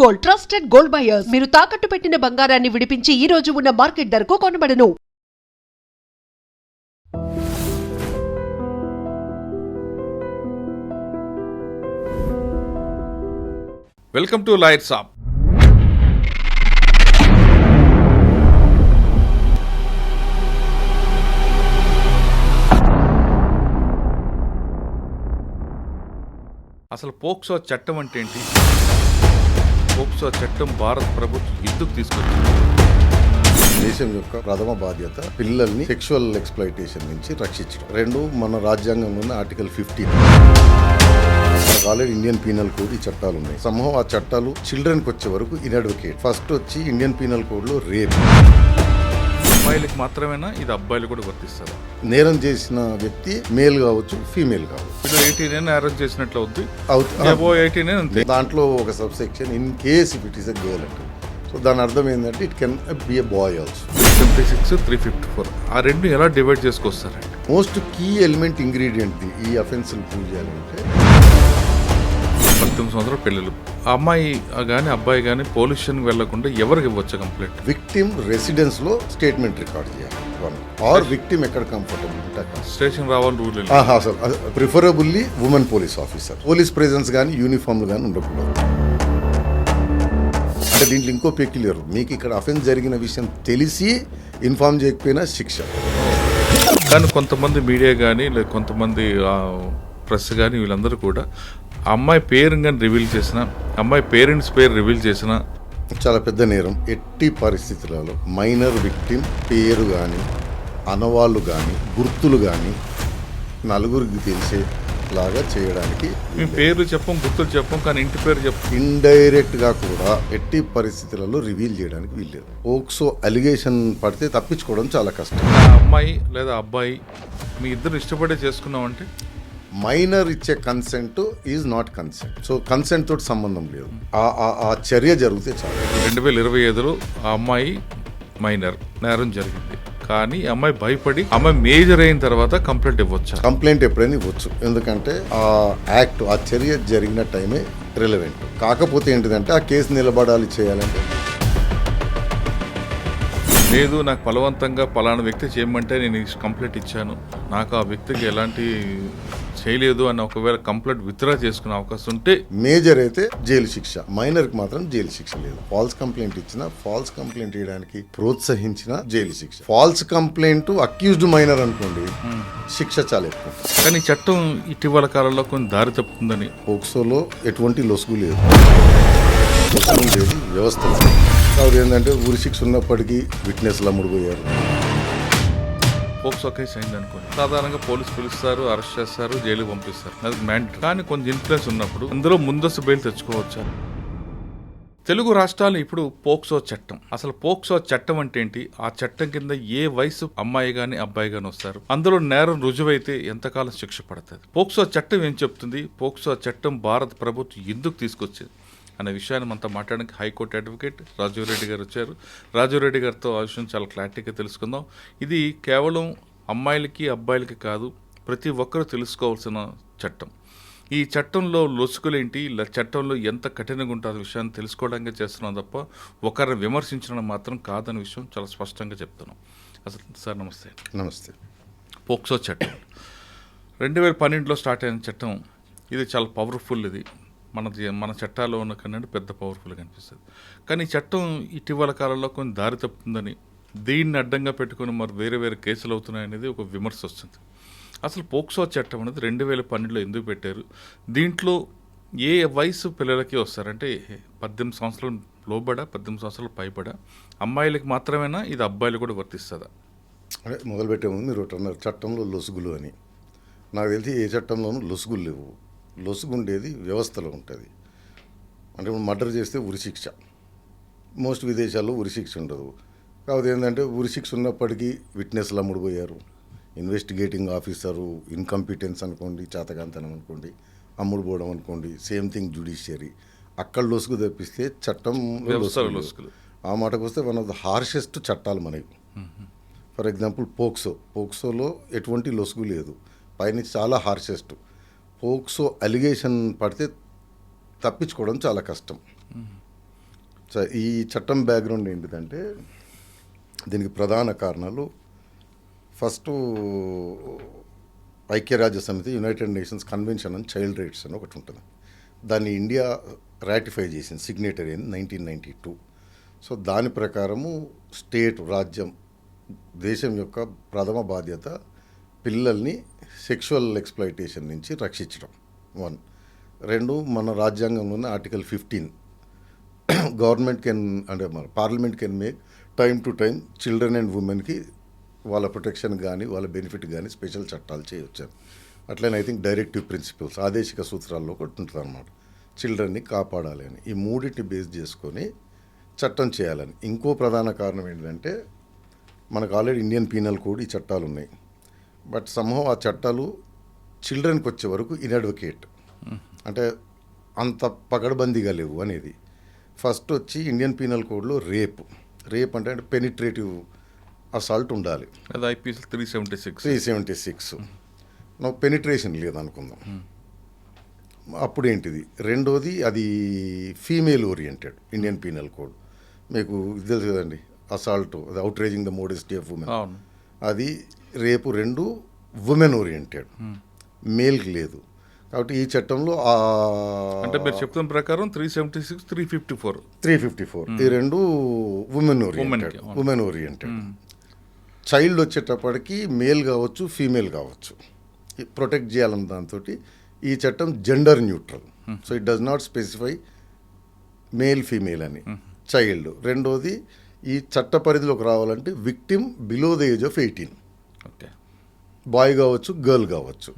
Gold, trusted gold buyers. మీరు తాకట్టు పెట్టిన బంగారాన్ని విడిపించి ఈ రోజు ఉన్న మార్కెట్ ధరకు కొనబడను. వెల్కమ్ టు లాయర్ సాబ్. అసలు పోక్సో చట్టం అంటే ఏంటి? పోక్సో చట్టం భారత ప్రభుత్వం ఎందుకు తీసుకొచ్చింది? దేశం యొక్క ప్రథమ బాధ్యత పిల్లల్ని సెక్షువల్ ఎక్స్‌ప్లాయిటేషన్ నుంచి రక్షించడం. రెండు, మన రాజ్యాంగంలోని ఆర్టికల్ 15. మనకు ఆల్రెడీ ఇండియన్ పీనల్ కోడ్ ఈ చట్టాలు ఉన్నాయి. సమూహం ఆ చట్టాలు చిల్డ్రన్కి వచ్చే వరకు ఇన్అడ్వకేట్. ఫస్ట్ వచ్చి ఇండియన్ పీనల్ కోడ్ లో రేప్. అమ్మాయిలకు మాత్రమేనా, ఇది అబ్బాయిలు కూడా వర్తిస్తారు? నేరం చేసిన వ్యక్తి మేల్ కావచ్చు, ఫీమేల్ కావచ్చు. ఇప్పుడు 18 అరెస్ట్ చేసినట్లు అవుతుంది. దాంట్లో ఒక sub section in case if it is a girl అంటే. సో దాని అర్థం ఏంటంటే it can be a boy also. 356, 354 ఆ రెండు ఎలా డివైడ్ చేసుకొస్తారండి? మోస్ట్ కీ ఎలిమెంట్ ఇంగ్రీడియంట్ ఈ అఫెన్స్ ప్రూవ్ చేయాలంటే 19 సంవత్సరాల పిల్లలు. ఆ అమ్మాయి కానీ అబ్బాయి కానీ పోలీస్ స్టేషన్కి వెళ్లకుండా ఎవరికి ఇవ్వచ్చు కంప్లైంట్? విక్టిమ్ రెసిడెన్స్ లో స్టేట్మెంట్ రికార్డ్ చేయాలి. ఆర్ విక్టిమ్ ఎక్కడ కంఫర్టబుల్ ఉంటే స్టేషన్ రావాలి rule. Preferably women police officer. Police presence కానీ యూనిఫామ్లు కానీ ఉండకూడదు. అంటే దీంట్లో ఇంకో పెక్యులర్, మీకు ఇక్కడ అఫెన్స్ జరిగిన విషయం తెలిసి ఇన్ఫార్మ్ చేయకపోయినా శిక్ష. కానీ కొంతమంది మీడియా కానీ లేదా కొంతమంది ప్రెస్ కానీ వీళ్ళందరూ కూడా అమ్మాయి పేరు కానీ రివీల్ చేసిన, అమ్మాయి పేరెంట్స్ పేరు రివీల్ చేసిన చాలా పెద్ద నేరం. ఎట్టి పరిస్థితులలో మైనర్ విక్టిమ్ పేరు కానీ అనవాళ్ళు కానీ గుర్తులు కానీ నలుగురికి తెలిసేలాగా చేయడానికి. మేము పేరు చెప్పం, గుర్తులు చెప్పం, కానీ ఇంటి పేరు చెప్పం. ఇండైరెక్ట్ గా కూడా ఎట్టి పరిస్థితులలో రివీల్ చేయడానికి వీల్లేదు. పోక్సో అలిగేషన్ పడితే తప్పించుకోవడం చాలా కష్టం. అమ్మాయి లేదా అబ్బాయి మీ ఇద్దరు ఇష్టపడే చేసుకున్నామంటే మైనర్ ఇచ్చే consent is not consent. So consent తోటి సంబంధం లేదు. ఆ చర్య జరిగితే చాలు. 2025లో ఆ అమ్మాయి మైనర్, నేరం జరిగింది. కానీ అమ్మాయి భయపడి అమ్మాయి మేజర్ అయిన తర్వాత కంప్లైంట్ ఇవ్వచ్చు. కంప్లైంట్ ఎప్పుడైనా ఇవ్వచ్చు, ఎందుకంటే ఆ యాక్ట్, ఆ చర్య జరిగిన టైమే రిలవెంట్. కాకపోతే ఏంటిదంటే ఆ కేసు నిలబడాలి చేయాలంటే లేదు, నాకు బలవంతంగా పలానా వ్యక్తి చేయమంటే నేను కంప్లైంట్ ఇచ్చాను, నాకు ఆ వ్యక్తికి ఎలాంటి చేయలేదు అని ఒకవేళ కంప్లైంట్ విత్డ్రా చేసుకునే అవకాశం ఉంటే మేజర్ అయితే జైలు శిక్ష, మైనర్ కి మాత్రం జైలు శిక్ష లేదు. ఫాల్స్ కంప్లైంట్ ఇచ్చినా, ఫాల్స్ కంప్లైంట్ చేయడానికి ప్రోత్సహించిన జైలు శిక్ష. ఫాల్స్ కంప్లైంట్ అక్యూజ్డ్ మైనర్ అనుకోండి, శిక్ష చాలా ఎక్కువ. కానీ చట్టం ఇటీవల కాలంలో కొన్ని దారి తప్పుతుందని. పోక్సోలో ఎటువంటి లొసుగు లేదు, వ్యవస్థ. కాబట్టి ఏంటంటే ఊరి శిక్ష ఉన్నప్పటికీ విట్నెస్లు అమ్ముడుపోయారు. పోక్సో కేసు అయింది అనుకోండి, సాధారణంగా పోలీసు పిలుస్తారు, అరెస్ట్ చేస్తారు, జైలు పంపిస్తారు, అది మ్యాండేటరీ. కానీ కొంచెం ఇన్ఫ్లుయెన్స్ ఉన్నప్పుడు అందులో ముందస్తు బెయిల్ తెచ్చుకోవచ్చు. తెలుగు రాష్ట్రాలు ఇప్పుడు పోక్సో చట్టం, అసలు పోక్సో చట్టం అంటే ఏంటి, ఆ చట్టం కింద ఏ వయసు అమ్మాయి గాని అబ్బాయి గాని వస్తారు, అందులో నేరం రుజువైతే ఎంతకాలం శిక్ష పడుతుంది, పోక్సో చట్టం ఏం చెప్తుంది, పోక్సో చట్టం భారత ప్రభుత్వం ఎందుకు తీసుకొచ్చింది అనే విషయాన్ని మనతో మాట్లాడడానికి హైకోర్టు అడ్వకేట్ రాజీవ్రెడ్డి గారు వచ్చారు. రాజీవ్రెడ్డి గారితో ఆ విషయం చాలా క్లారిటీగా తెలుసుకుందాం. ఇది కేవలం అమ్మాయిలకి అబ్బాయిలకి కాదు, ప్రతి ఒక్కరూ తెలుసుకోవాల్సిన చట్టం. ఈ చట్టంలో లొసుకులేంటి, చట్టంలో ఎంత కఠినంగా ఉంటుందో విషయాన్ని తెలుసుకోవడానికి చేస్తున్నాం తప్ప ఒకరిని విమర్శించడం మాత్రం కాదనే విషయం చాలా స్పష్టంగా చెప్తున్నాం. అసలు సార్ నమస్తే. నమస్తే. పోక్సో చట్టం 2012లో స్టార్ట్ అయిన చట్టం. ఇది చాలా పవర్ఫుల్. ఇది మన చట్టాల్లో ఉన్న కన్నా పెద్ద పవర్ఫుల్గా అనిపిస్తుంది. కానీ ఈ చట్టం ఇటీవల కాలంలో కొన్ని దారి తప్పుతుందని, దీన్ని అడ్డంగా పెట్టుకుని మరి వేరే వేరే కేసులు అవుతున్నాయనేది ఒక విమర్శ వస్తుంది. అసలు పోక్సో చట్టం అనేది 2012లో ఎందుకు పెట్టారు? దీంట్లో ఏ వయసు పిల్లలకి వస్తారంటే 18 సంవత్సరాలు లోబడా, 18 సంవత్సరాలు పైబడా అమ్మాయిలకి మాత్రమేనా, ఇది అబ్బాయిలు కూడా వర్తిస్తుందా? అంటే మొదలుపెట్టే ముందు మీరు అన్నారు చట్టంలో లొసుగులు అని. నాకు తెలిసి ఏ చట్టంలోనూ లొసుగులు లేవు. లొసుగుండేది వ్యవస్థలో ఉంటుంది. అంటే మర్డర్ చేస్తే ఉరిశిక్ష, మోస్ట్ విదేశాల్లో ఉరిశిక్ష ఉండదు. కాబట్టి ఏంటంటే ఉరిశిక్ష ఉన్నప్పటికీ విట్నెస్లు అమ్ముడుపోయారు, ఇన్వెస్టిగేటింగ్ ఆఫీసరు ఇన్కంపిటెన్స్ అనుకోండి, చేతకాంతనం అనుకోండి, అమ్ముడుపోవడం అనుకోండి, సేమ్ థింగ్ జ్యుడిషియరీ. అక్కడ లొసుగు తప్పిస్తే చట్టం లొసుగులు. ఆ మాటకు వస్తే వన్ ఆఫ్ ద హార్షెస్ట్ చట్టాలు మనకి. ఫర్ ఎగ్జాంపుల్ పోక్సోలో ఎటువంటి లొసుగు లేదు, పైనుంచి చాలా హార్షెస్ట్. పోక్సో అలిగేషన్ పడితే తప్పించుకోవడం చాలా కష్టం. ఈ చట్టం బ్యాక్గ్రౌండ్ ఏంటిదంటే దీనికి ప్రధాన కారణాలు ఫస్ట్ ఐక్యరాజ్య సమితి United nations convention on child rights అని ఒకటి ఉంటుంది. దాన్ని ఇండియా రాటిఫై చేసింది, సిగ్నేటరీ అయింది 1992. సో దాని ప్రకారము స్టేట్ రాజ్యం దేశం యొక్క ప్రథమ బాధ్యత పిల్లల్ని సెక్షువల్ ఎక్స్ప్లాయిటేషన్ నుంచి రక్షించడం 1. 2, మన రాజ్యాంగంలోనే ఆర్టికల్ 15 గవర్నమెంట్ కెన్ అంటే మన parliament can make time to time children and ఉమెన్కి వాళ్ళ ప్రొటెక్షన్ కానీ వాళ్ళ బెనిఫిట్ కానీ స్పెషల్ చట్టాలు చేయొచ్చారు. అట్లనే ఐ థింక్ డైరెక్టివ్ ప్రిన్సిపల్స్ ఆదేశిక సూత్రాల్లో ఒకటి ఉంటుంది అనమాట, చిల్డ్రన్ని కాపాడాలి అని. ఈ మూడింటిని బేస్ చేసుకొని చట్టం చేయాలని. ఇంకో ప్రధాన కారణం ఏంటంటే మనకు ఆల్రెడీ ఇండియన్ పీనల్ కోడ్ ఈ చట్టాలు ఉన్నాయి, బట్ సంహవ్ ఆ చట్టాలు చిల్డ్రన్కి వచ్చే వరకు ఇన్అడ్వకేట్, అంటే అంత పకడ్బందీగా లేవు అనేది. ఫస్ట్ వచ్చి ఇండియన్ పీనల్ కోడ్లో రేప్ అంటే పెనిట్రేటివ్ అసాల్ట్ ఉండాలి, అది ఐపీసీ 376. 376 నువ్వు పెనిట్రేషన్ లేదనుకుందాం. అప్పుడు ఏంటిది? రెండోది అది female oriented Indian penal code, మీకు ఇది తెలుసు కదండి, అసాల్ట్ అది outraging the modesty of women, అది రేపు 2 ఉమెన్ ఓరియంటెడ్, మేల్కి లేదు. కాబట్టి ఈ చట్టంలో అంటే మీరు చెప్తున్న ప్రకారం 376, 354 ఈ 2 ఉమెన్ ఓరియంటెడ్. చైల్డ్ వచ్చేటప్పటికి మేల్ కావచ్చు ఫీమేల్ కావచ్చు, ప్రొటెక్ట్ చేయాలన్న దాంతో ఈ చట్టం gender neutral. So it does not specify male female అని. చైల్డ్ రెండోది ఈ చట్ట పరిధిలోకి రావాలంటే victim below the age of 18, okay, boy కావచ్చు గర్ల్ కావచ్చు.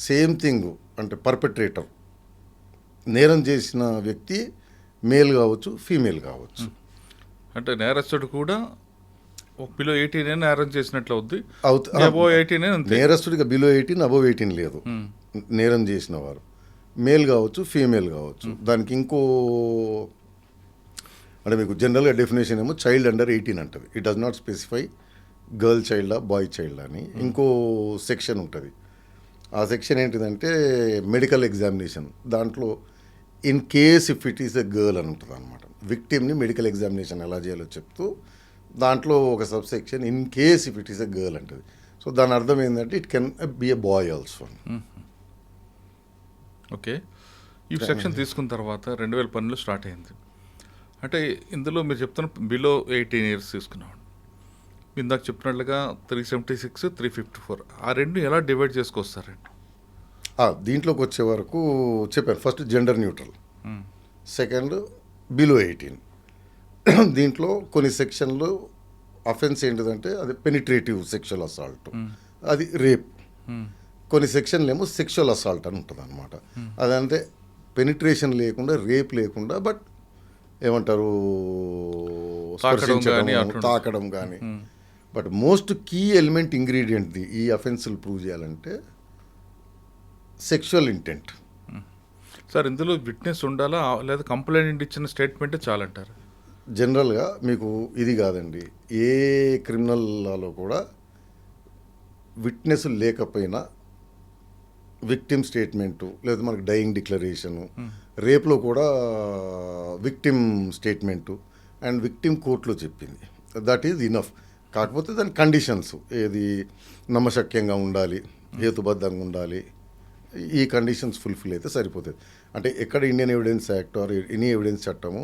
సేమ్ థింగ్ అంటే పర్పెట్రేటర్ నేరం చేసిన వ్యక్తి మేల్ కావచ్చు ఫీమేల్ కావచ్చు. అంటే నేరస్తుడు కూడా బిలో 18 నేరం చేసినట్లు అవుద్ది, అవుతుంది. అబోవ్ 18 అంతే. నేరస్తుడిగా బిలో 18 అబోవ్ 18 లేదు. నేరం చేసిన వారు మేల్ కావచ్చు ఫీమేల్ కావచ్చు. దానికి ఇంకో అంటే మీకు జనరల్గా డెఫినేషన్ ఏమో చైల్డ్ అండర్ 18 అంటది. It does not specify girl చైల్డా బాయ్ చైల్డ్ అని. ఇంకో సెక్షన్ ఉంటుంది, ఆ సెక్షన్ ఏంటిదంటే మెడికల్ ఎగ్జామినేషన్. దాంట్లో in case if it is a girl అని ఉంటుంది అనమాట. విక్టిమ్ని మెడికల్ ఎగ్జామినేషన్ ఎలా చేయాలో చెప్తూ దాంట్లో ఒక sub section in case if it is a girl అంటుంది. సో దాని అర్థం ఏంటంటే it can be a boy also. Okay, ఈ సెక్షన్ తీసుకున్న తర్వాత 2012లో స్టార్ట్ అయింది. అంటే ఇందులో మీరు చెప్తున్న బిలో 18 ఇయర్స్ తీసుకున్నాం. ఇందాక చెప్పినట్లుగా 376, 354 ఆ రెండు ఎలా డివైడ్ చేసుకొస్తారండి? దీంట్లోకి వచ్చే వరకు చెప్పాను. First gender neutral, second below 18. దీంట్లో కొన్ని సెక్షన్లు అఫెన్స్ ఏంటిదంటే అది పెనిట్రేటివ్ సెక్షువల్ అసాల్ట్, అది రేప్. కొన్ని సెక్షన్లు ఏమో సెక్షువల్ అసాల్ట్ అని ఉంటుంది అనమాట. అదంటే పెనిట్రేషన్ లేకుండా రేప్ లేకుండా బట్ ఏమంటారు తాకడం కానీ. బట్ మోస్ట్ కీ ఎలిమెంట్ ఇంగ్రీడియంట్ది ఈ అఫెన్స్లు ప్రూవ్ చేయాలంటే సెక్షువల్ ఇంటెంట్. సార్ ఇందులో విట్నెస్ ఉండాలా లేదా కంప్లైంట్ ఇచ్చిన స్టేట్మెంటే చాలంటారు? జనరల్గా మీకు ఇది కాదండి, ఏ క్రిమినల్ లాలో కూడా విట్నెస్ లేకపోయినా విక్టిమ్ స్టేట్మెంటు లేదా మనకు డయింగ్ డిక్లరేషను, రేప్లో కూడా విక్టిమ్ స్టేట్మెంటు అండ్ విక్టిమ్ కోర్టులో చెప్పింది, దట్ ఈజ్ ఇనఫ్. కాకపోతే దాని కండిషన్స్ ఏది నమ్మశక్యంగా ఉండాలి, హేతుబద్ధంగా ఉండాలి, ఈ కండిషన్స్ ఫుల్ఫిల్ అయితే సరిపోతుంది. అంటే ఎక్కడ Indian evidence act or any evidence చట్టము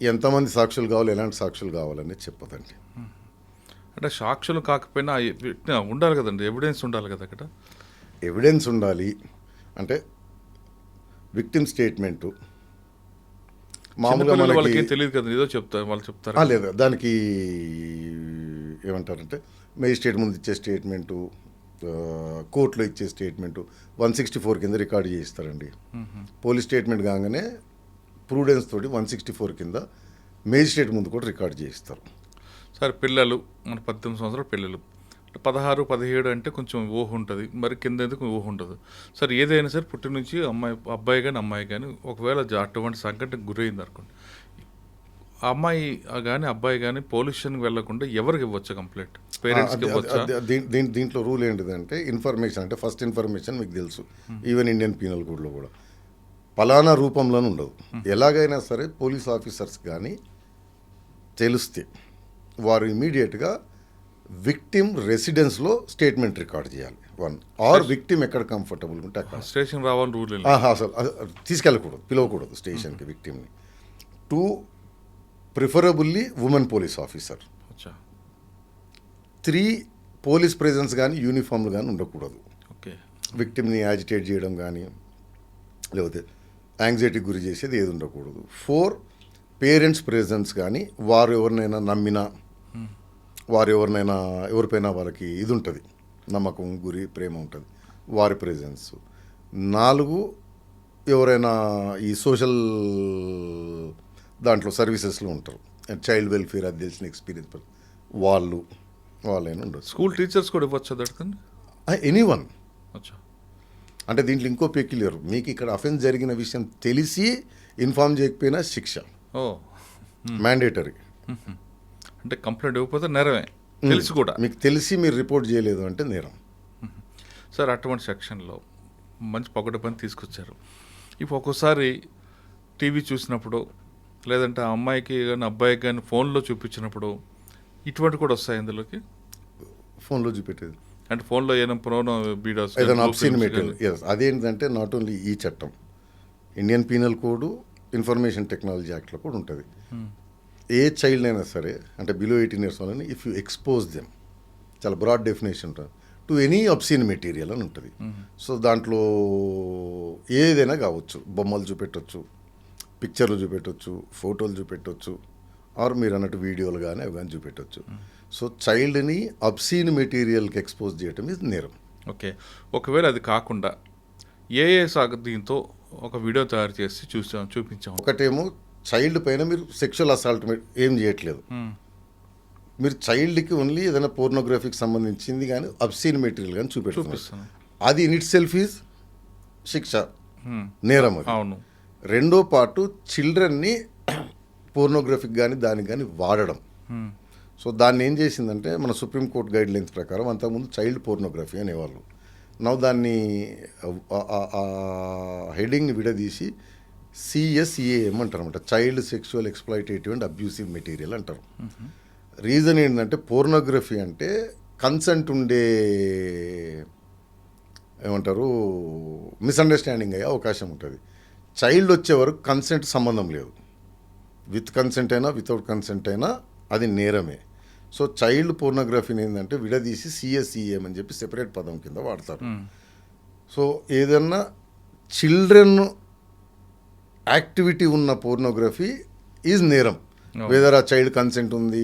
ఎంతమంది సాక్షులు కావాలి ఎలాంటి సాక్షులు కావాలనేది చెప్పదండి. అంటే సాక్షులు కాకపోయినా ఉండాలి కదండి, ఎవిడెన్స్ ఉండాలి కదా. అక్కడ ఎవిడెన్స్ ఉండాలి అంటే విక్టిమ్ స్టేట్మెంటు మామూలుగా వాళ్ళకి తెలియదు కదా, ఏదో చెప్తారు వాళ్ళు చెప్తారు. లేదు, దానికి ఏమంటారంటే మేజిస్ట్రేట్ ముందు ఇచ్చే స్టేట్మెంటు, కోర్టులో ఇచ్చే స్టేట్మెంటు 164 కింద రికార్డు చేయిస్తారండి. పోలీస్ స్టేట్మెంట్ కాగానే ప్రూడెన్స్ తోటి 164 కింద మేజిస్ట్రేట్ ముందు కూడా రికార్డు చేయిస్తారు. సరే, పిల్లలు మన 18 సంవత్సరాల పిల్లలు 16, 17 అంటే కొంచెం ఊహ ఉంటుంది, మరి కింద ఎందుకు ఊహ ఉండదు. సరే ఏదైనా సరే పుట్టి నుంచి అబ్బాయి కానీ అమ్మాయి కానీ ఒకవేళ అటువంటి సంఘటనకు గురైంది అనుకోండి, అమ్మాయి కానీ అబ్బాయి కానీ పోలీస్ స్టేషన్కి వెళ్లకుండా ఎవరికి ఇవ్వచ్చు కంప్లైంట్? పేరెంట్స్కి ఇవ్వచ్చా? దీంట్లో రూల్ ఏంటిదంటే ఇన్ఫర్మేషన్ అంటే ఫస్ట్ ఇన్ఫర్మేషన్ మీకు తెలుసు, ఈవెన్ ఇండియన్ పీనల్ కోడ్లో కూడా ఫలానా రూపంలోనూ ఉండదు. ఎలాగైనా సరే పోలీస్ ఆఫీసర్స్ కానీ తెలిస్తే వారు ఇమీడియట్గా విక్టిమ్ రెసిడెన్స్లో స్టేట్మెంట్ రికార్డ్ చేయాలి. వన్ ఆర్ విక్టిమ్ ఎక్కడ కంఫర్టబుల్ ఉంటే అక్కడ స్టేషన్ రావాలని రూల్ అసలు తీసుకెళ్ళకూడదు, పిలవకూడదు స్టేషన్కి విక్టిమ్ని. 2 preferably women police officer. 3 police presence కానీ యూనిఫామ్లు కానీ ఉండకూడదు. ఓకే. విక్టిమ్ని యాజిటేట్ చేయడం కానీ లేకపోతే యాంగ్జైటీకి గురి చేసేది ఏది ఉండకూడదు. 4 పేరెంట్స్ ప్రెజెన్స్ కానీ వారు ఎవరినైనా నమ్మినా ఎవరిపైన వాళ్ళకి ఇది ఉంటుంది, నమ్మకం గురి ప్రేమ ఉంటుంది, వారి ప్రెజెన్స్. 4 ఎవరైనా ఈ సోషల్ దాంట్లో సర్వీసెస్లో ఉంటారు, చైల్డ్ వెల్ఫేర్ అది తెలిసిన ఎక్స్పీరియన్స్ వాళ్ళైనా ఉండదు. స్కూల్ టీచర్స్ కూడా ఇవ్వచ్చు దొరకండి. ఎనీవన్. అచ్చా. అంటే దీంట్లో ఇంకో పెక్యులర్, మీకు ఇక్కడ అఫెన్స్ జరిగిన విషయం తెలిసి ఇన్ఫార్మ్ చేయకపోయినా శిక్ష ఓ మ్యాండేటరీ. అంటే కంప్లైంట్ ఇవ్వకపోతే నేరమే తెలిసి కూడా. మీకు తెలిసి మీరు రిపోర్ట్ చేయలేదు అంటే నేరం. సార్ అటువంటి సెక్షన్లో మంచి పొగడ పని తీసుకొచ్చారు. ఇప్పుడు ఒక్కోసారి టీవీ చూసినప్పుడు లేదంటే ఆ అమ్మాయికి కానీ అబ్బాయికి కానీ ఫోన్లో చూపించినప్పుడు ఇటువంటి కూడా వస్తాయి ఇందులోకి. ఫోన్లో చూపెట్టేది అంటే ఫోన్లో ఏదైనా ప్రోనో వీడియోస్ ఏదైనా అబ్సీన్ మెటీరియల్. అదేంటంటే నాట్ ఓన్లీ ఈ చట్టం, Indian penal code, information technology యాక్ట్లో కూడా ఉంటుంది. ఏ చైల్డ్ అయినా సరే అంటే బిలో 18 years వాళ్ళని ఇఫ్ యూ ఎక్స్పోజ్ దెమ్, చాలా బ్రాడ్ డెఫినేషన్ ఉంటుంది, టు ఎనీ అబ్సీన్ మెటీరియల్ అని ఉంటుంది. సో దాంట్లో ఏదైనా కావచ్చు, బొమ్మలు చూపెట్టవచ్చు, పిక్చర్లు చూపెట్టవచ్చు, ఫోటోలు చూపెట్టవచ్చు, ఆర్ మీరు అన్నట్టు వీడియోలు కానీ అవి కానీ చూపెట్టవచ్చు. సో చైల్డ్ని అబ్సీన్ మెటీరియల్కి ఎక్స్పోజ్ చేయటం ఇది నేరం. ఓకే. ఒకవేళ అది కాకుండా ఏ దీంతో ఒక వీడియో తయారు చేసి చూపించాము. ఒకటేమో చైల్డ్ పైన మీరు సెక్షువల్ అసాల్ట్ ఏం చేయట్లేదు, మీరు చైల్డ్కి ఓన్లీ ఏదైనా పోర్నోగ్రఫీకి సంబంధించింది కానీ అబ్సీన్ మెటీరియల్ కానీ చూపిస్తాను, అది ఇన్ ఇట్ సెల్ఫ్ ఈజ్ శిక్ష, నేరం అది. అవును. రెండో పార్టు చిల్డ్రన్ని పోర్నోగ్రఫీకి కానీ దానికి కానీ వాడడం. సో దాన్ని ఏం చేసిందంటే మన సుప్రీంకోర్టు గైడ్ లైన్స్ ప్రకారం అంతకుముందు చైల్డ్ పోర్నోగ్రఫీ అనేవాళ్ళు. నవ్వు దాన్ని హెడింగ్ని విడదీసి CSEAM అంటారు అనమాట, child sexual exploitative and abusive material అంటారు. రీజన్ ఏంటంటే పోర్నోగ్రఫీ అంటే కన్సెంట్ ఉండే ఏమంటారు మిస్అండర్స్టాండింగ్ అయ్యే అవకాశం ఉంటుంది. చైల్డ్ వచ్చే వరకు కన్సెంట్ సంబంధం లేదు, విత్ కన్సెంట్ అయినా వితౌట్ కన్సెంట్ అయినా అది నేరమే. సో చైల్డ్ పోర్నోగ్రఫీని ఏంటంటే విడదీసి CSEAM అని చెప్పి సెపరేట్ పదం కింద వాడతారు. సో ఏదన్నా చిల్డ్రన్ యాక్టివిటీ ఉన్న పోర్నోగ్రఫీ ఈజ్ నేరం, వెదర్ ఆ చైల్డ్ కన్సెంట్ ఉంది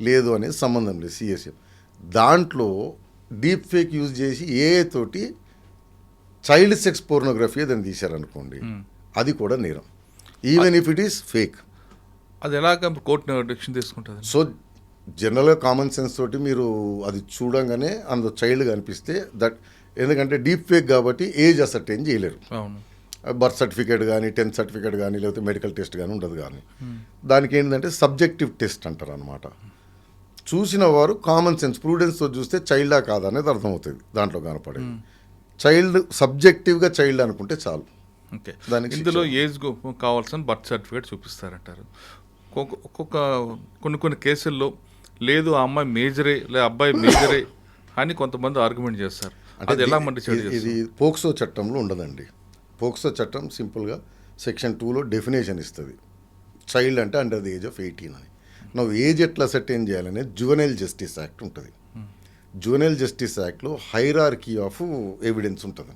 లేదు అనేది సంబంధం లేదు. CSEAM దాంట్లో డీప్ ఫేక్ యూజ్ చేసి తోటి చైల్డ్ సెక్స్ పోర్నోగ్రఫీ ఏదైనా తీశారనుకోండి, అది కూడా నేరం, even if it is fake. అది ఎలాగ కోర్టు డిసిషన్ తీసుకుంటుంది? సో జనరల్గా కామన్ సెన్స్ తోటి మీరు అది చూడంగానే అందులో చైల్డ్ కనిపిస్తే దట్, ఎందుకంటే డీప్ ఫేక్ కాబట్టి ఏజ్ అసర్టైన్ చేయలేరు. అవును. బర్త్ సర్టిఫికేట్ కానీ 10th సర్టిఫికేట్ కానీ లేకపోతే మెడికల్ టెస్ట్ కానీ ఉండదు. కానీ దానికి ఏంటంటే సబ్జెక్టివ్ టెస్ట్ అంటారు అనమాట. చూసిన వారు కామన్ సెన్స్ ప్రూడెన్స్తో చూస్తే చైల్డా కాదా అనేది అర్థమవుతుంది దాంట్లో కనపడేది. చైల్డ్ సబ్జెక్టివ్గా చైల్డ్ అనుకుంటే చాలు. ఓకే. దానికి ఇందులో ఏజ్ కావాల్సిన బర్త్ సర్టిఫికేట్ చూపిస్తారంటారు. కొన్ని కేసుల్లో లేదు ఆ అమ్మాయి మేజరే లేదా అబ్బాయి మేజరే అని కొంతమంది ఆర్గ్యుమెంట్ చేస్తారు. అది ఎలా ఇది పోక్సో చట్టంలో ఉండదండి. పోక్సో చట్టం సింపుల్గా సెక్షన్ 2లో డెఫినేషన్ ఇస్తుంది, చైల్డ్ అంటే అండర్ ది ఏజ్ ఆఫ్ 18 అని. నువ్వు ఏజ్ ఎట్లా సెటైన్ చేయాలనే జువెనైల్ జస్టిస్ యాక్ట్ ఉంటుంది. జువెనైల్ జస్టిస్ యాక్ట్లో హైరార్కీ ఆఫ్ ఎవిడెన్స్ ఉంటుంది.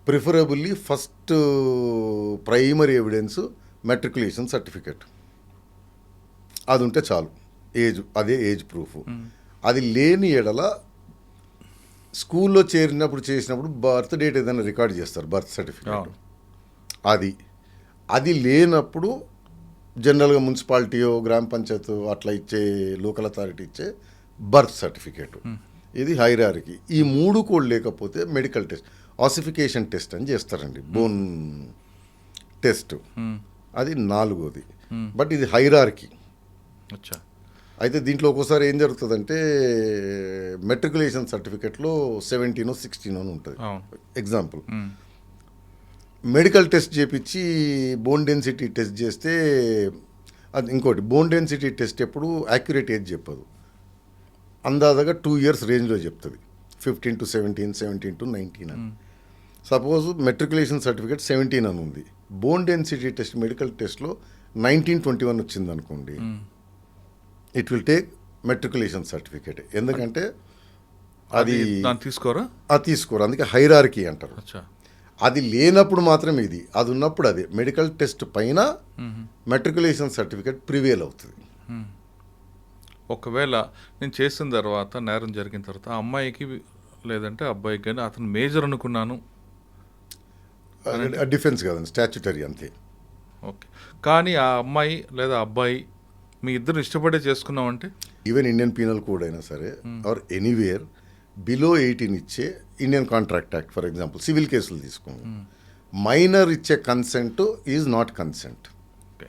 Preferably first primary evidence matriculation certificate, అది ఉంటే చాలు, అదే ఏజ్ ప్రూఫ్. అది లేని ఎడల స్కూల్లో చేసినప్పుడు బర్త్ డేట్ ఏదైనా రికార్డ్ చేస్తారు, బర్త్ సర్టిఫికేట్. అది లేనప్పుడు జనరల్గా మున్సిపాలిటీయో గ్రామ పంచాయత్ అట్లా ఇచ్చే లోకల్ అథారిటీ ఇచ్చే బర్త్ సర్టిఫికేట్. ఇది హైరార్కీ. ఈ 3 కూడా లేకపోతే మెడికల్ టెస్ట్, ఆసిఫికేషన్ టెస్ట్ అని చేస్తారండి, బోన్ టెస్ట్, అది 4వది. బట్ ఇది హైరార్కీ. అయితే దీంట్లో ఒక్కోసారి ఏం జరుగుతుందంటే మెట్రికులేషన్ సర్టిఫికేట్లో 17 or 16 అని ఉంటుంది. ఎగ్జాంపుల్ మెడికల్ టెస్ట్ చేపించి బోన్ డెన్సిటీ టెస్ట్ చేస్తే అది ఇంకోటి బోన్ డెన్సిటీ టెస్ట్ ఎప్పుడు యాక్యురేట్ ఏజ్ చెప్పదు, అందాజగా 2 years రేంజ్లో చెప్తుంది, 15 to 17, 17 to 19 అని. సపోజ్ మెట్రికులేషన్ సర్టిఫికేట్ 17 అని ఉంది, బోన్ డెన్సిటీ టెస్ట్ మెడికల్ టెస్ట్లో 1921 వచ్చింది అనుకోండి, it will take matriculation certificate. ఎందుకంటే అది దాన్ని తీసుకోరా? అది తీసుకోరు, అందుకే హైరార్కీ అంటారు. అచ్చా. అది లేనప్పుడు మాత్రం ఇది, అది ఉన్నప్పుడు అదే మెడికల్ టెస్ట్ పైన మెట్రికులేషన్ సర్టిఫికేట్ ప్రివేల్ అవుతుంది. ఒకవేళ నేను చేసిన తర్వాత, నేరం జరిగిన తర్వాత ఆ అమ్మాయికి లేదంటే అబ్బాయికి కానీ అతను మేజర్ అనుకున్నాను, డిఫెన్స్ కదండి, స్టాచ్యుటరీ అంతే. ఓకే, కానీ ఆ అమ్మాయి లేదా అబ్బాయి మీ ఇద్దరు ఇష్టపడే చేసుకున్నామంటే ఈవెన్ ఇండియన్ పీనల్ కోడ్ అయినా సరే ఆర్ ఎనీవేర్ బిలో 18 ఇచ్చే Indian contract act for example civil కేసులు తీసుకోండి, మైనర్ ఇచ్చే consent is not consent. Okay,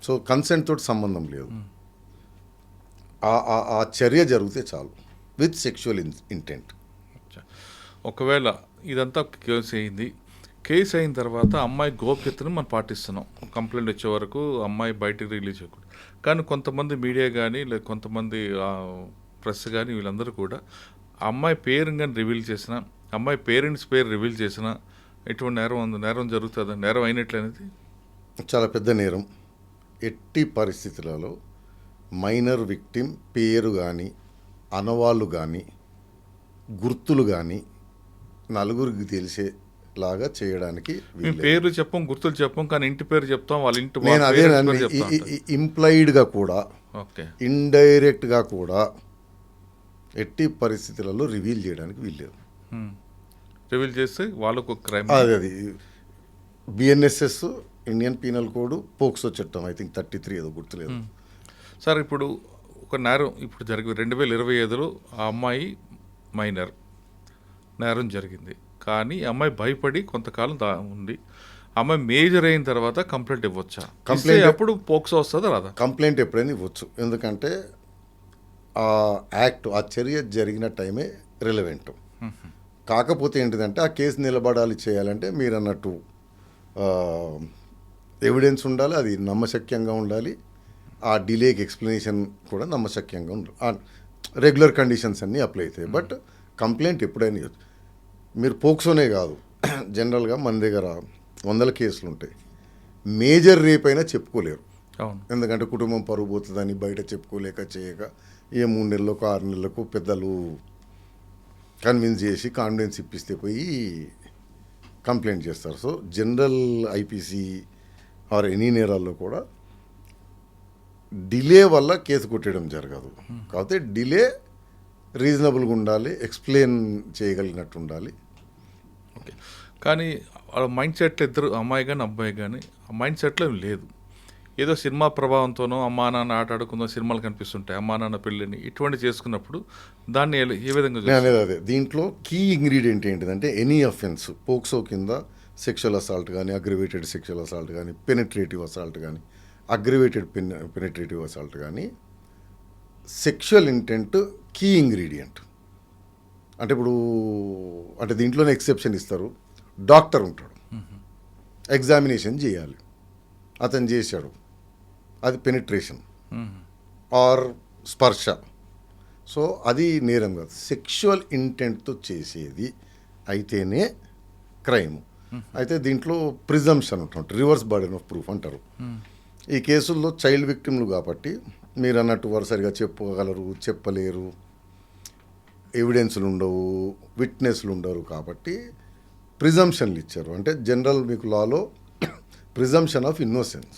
so consent తోటి సంబంధం లేదు, ఆ చర్య జరిగితే చాలు విత్ సెక్షువల్ ఇంటెంట్. అచ్చా. ఒకవేళ ఇదంతా కేసు అయింది, కేసు అయిన తర్వాత అమ్మాయి గోప్యతను మనం పాటిస్తున్నాం, కంప్లైంట్ వచ్చే వరకు అమ్మాయి బయటికి రిలీజ్ చేయకూడదు. కానీ కొంతమంది మీడియా కానీ లేదా కొంతమంది ప్రెస్ కానీ వీళ్ళందరూ కూడా ఆ అమ్మాయి పేరు కానీ రివీల్ చేసిన, అమ్మాయి పేరెంట్స్ పేరు రివీల్ చేసిన ఎటువంటి నేరం జరుగుతుందా? నేరం అయినట్లనేది చాలా పెద్ద నేరం. ఎట్టి పరిస్థితులలో మైనర్ విక్టిమ్ పేరు కానీ అనవాళ్ళు కానీ గుర్తులు కానీ నలుగురికి తెలిసేలాగా చేయడానికి మేము పేర్లు చెప్పం, గుర్తులు చెప్పం, కానీ ఇంటి పేరు చెప్తాం, వాళ్ళ ఇంటి నేను అదేనండి, ఇంప్లాయిడ్గా కూడా ఓకే ఇండైరెక్ట్గా కూడా ఎట్టి పరిస్థితులలో రివీల్ చేయడానికి వీల్లేదు. రివీల్ చేస్తే వాళ్ళకు క్రైమ్. అది BNSS, Indian penal code, POCSO చట్టం ఐ థింక్ 33 ఏదో గుర్తులేదు. సార్ ఇప్పుడు ఒక నేరం ఇప్పుడు జరిగింది 2025లో, ఆ అమ్మాయి మైనర్, నేరం జరిగింది, కానీ ఈ అమ్మాయి భయపడి కొంతకాలం ఉంది. అమ్మాయి మేజర్ అయిన తర్వాత కంప్లైంట్ ఇవ్వచ్చా? కంప్లైంట్ అప్పుడు పోక్సో వస్తుందా రాదా? కంప్లైంట్ ఎప్పుడైనా ఇవ్వచ్చు, ఎందుకంటే ఆ యాక్ట్, ఆ చర్య జరిగిన టైమే రిలవెంట్. కాకపోతే ఏంటిదంటే ఆ కేసు నిలబడాలి చేయాలంటే మీరు అన్నట్టు ఎవిడెన్స్ ఉండాలి, అది నమ్మశక్యంగా ఉండాలి, ఆ డిలేకి ఎక్స్ప్లెనేషన్ కూడా నమ్మశక్యంగా ఉండాలి, రెగ్యులర్ కండిషన్స్ అన్నీ అప్లై అవుతాయి. బట్ కంప్లైంట్ ఎప్పుడైనా ఇవ్వచ్చు. మీరు పోక్సోనే కాదు, జనరల్గా మన దగ్గర 100 కేసులు ఉంటాయి, మేజర్ రేప్ అయినా చెప్పుకోలేరు. అవును, ఎందుకంటే కుటుంబం పరుగు పోతుందని బయట చెప్పుకోలేక చేయక 3 నెలలకు 6 నెలలకు పెద్దలు కన్విన్స్ చేసి కాన్ఫిడెన్స్ ఇప్పిస్తే పోయి కంప్లైంట్ చేస్తారు. So general IPC or any నేరాల్లో కూడా డిలే వల్ల కేసు కొట్టడం జరగదు. కాకపోతే డిలే రీజనబుల్గా ఉండాలి, ఎక్స్ప్లెయిన్ చేయగలిగినట్టు ఉండాలి. ఓకే, కానీ వాళ్ళ మైండ్ సెట్లో ఇద్దరు, అమ్మాయి కానీ అబ్బాయి కానీ ఆ మైండ్ సెట్లో లేదు. ఏదో సినిమా ప్రభావంతోనో అమ్మా నాన్న ఆట ఆడుకుందో సినిమాలు కనిపిస్తుంటాయి, అమ్మా నాన్న పెళ్ళిని ఇటువంటి చేసుకున్నప్పుడు దాన్ని ఏ విధంగా అదే దీంట్లో కీ ఇంగ్రీడియంట్ ఏంటిదంటే ఎనీ అఫెన్స్ పోక్సో కింద సెక్షువల్ అసాల్ట్ కానీ, అగ్రివేటెడ్ సెక్షువల్ అసాల్ట్ కానీ, పెనిట్రేటివ్ అసాల్ట్ కానీ, అగ్రివేటెడ్ పెనిట్రేటివ్ అసాల్ట్ కానీ, సెక్షువల్ ఇంటెంట్ కీ ఇంగ్రీడియంట్. అంటే ఇప్పుడు అంటే దీంట్లోనే ఎక్సెప్షన్ ఇస్తారు, డాక్టర్ ఉంటాడు, ఎగ్జామినేషన్ చేయాలి, అతను చేశాడు, అది పెనిట్రేషన్ ఆర్ స్పర్శ, సో అది నేరం కాదు. సెక్షువల్ ఇంటెంట్తో చేసేది అయితేనే క్రైమ్. అయితే దీంట్లో ప్రిజంప్షన్ ఉంటుంది, రివర్స్ బర్డెన్ ఆఫ్ ప్రూఫ్ అంటారు. ఈ కేసుల్లో చైల్డ్ విక్టిమ్లు కాబట్టి మీరు అన్నట్టు వరుసరిగా చెప్పగలరు, చెప్పలేరు, ఎవిడెన్స్లు ఉండవు, విట్నెస్లు ఉండరు, కాబట్టి ప్రిజంప్షన్లు ఇచ్చారు. అంటే జనరల్ మీకు లాలో ప్రిజంప్షన్ ఆఫ్ ఇన్నోసెన్స్,